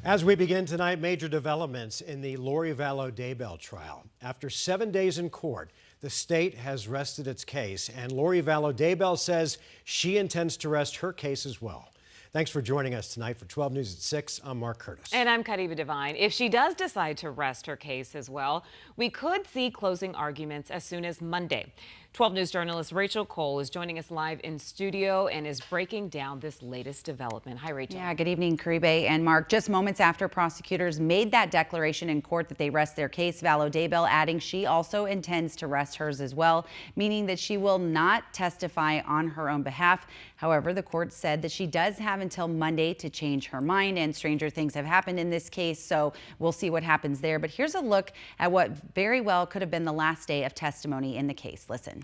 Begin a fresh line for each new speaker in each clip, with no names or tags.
As we begin tonight, major developments in the Vallow Daybell trial. After 7 days in court, the state has rested its case, and Vallow Daybell says she intends to rest her case as well. Thanks for joining us tonight for 12 News at 6. I'm Mark Curtis.
And I'm Kadiva Devine. If she does decide to rest her case as well, we could see closing arguments as soon as Monday. 12 News journalist Rachel Cole is joining us live in studio and is breaking down this latest development. Hi, Rachel.
Yeah, good evening, Caribe and Mark. Just moments after prosecutors made that declaration in court that they rest their case, Vallow Daybell adding she also intends to rest hers as well, meaning that she will not testify on her own behalf. However, the court said that she does have until Monday to change her mind, and stranger things have happened in this case, so we'll see what happens there. But here's a look at what very well could have been the last day of testimony in the case. Listen.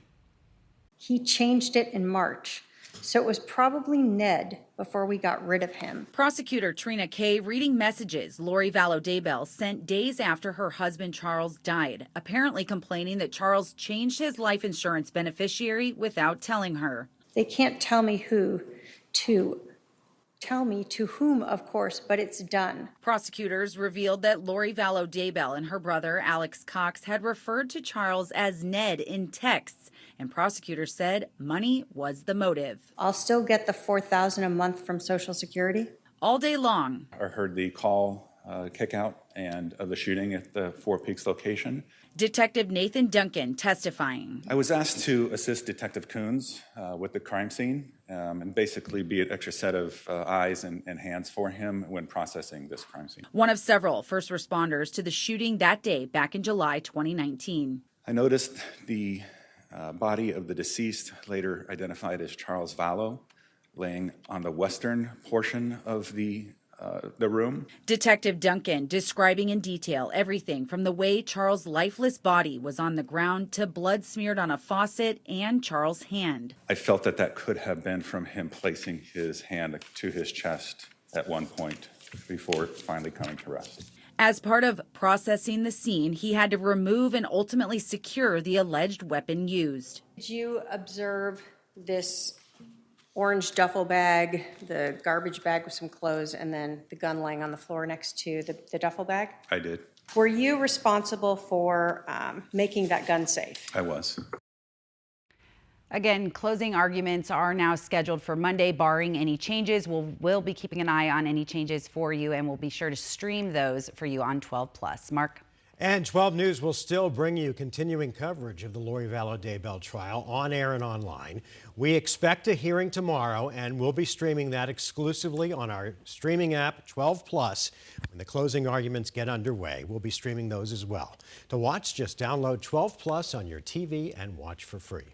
He changed it in March, so it was probably Ned before we got rid of him.
Prosecutor Trina Kay reading messages Vallow Daybell sent days after her husband Charles died, apparently complaining that Charles changed his life insurance beneficiary without telling her.
They can't tell me who to tell me to whom, of course, but it's done.
Prosecutors revealed that Vallow Daybell and her brother Alex Cox had referred to Charles as Ned in texts, and prosecutors said money was the motive.
I'll still get the $4,000 a month from Social Security.
All day long.
I heard the call kick out and of the shooting at the Four Peaks location.
Detective Nathan Duncan testifying.
I was asked to assist Detective Coons with the crime scene and basically be an extra set of eyes and hands for him when processing this crime scene.
One of several first responders to the shooting that day back in July 2019.
I noticed the body of the deceased, later identified as Charles Vallow, laying on the western portion of the room.
Detective Duncan describing in detail everything from the way Charles' lifeless body was on the ground to blood smeared on a faucet and Charles' hand.
I felt that that could have been from him placing his hand to his chest at one point before finally coming to rest.
As part of processing the scene, he had to remove and ultimately secure the alleged weapon used.
Did you observe this orange duffel bag, the garbage bag with some clothes, and then the gun laying on the floor next to the duffel bag?
I did.
Were you responsible for making that gun safe?
I was.
Again, closing arguments are now scheduled for Monday, barring any changes. We'll be keeping an eye on any changes for you, and we'll be sure to stream those for you on 12+. Mark?
And 12 News will still bring you continuing coverage of the Vallow Daybell trial on air and online. We expect a hearing tomorrow, and we'll be streaming that exclusively on our streaming app 12+. When the closing arguments get underway, we'll be streaming those as well. To watch, just download 12+ on your TV and watch for free.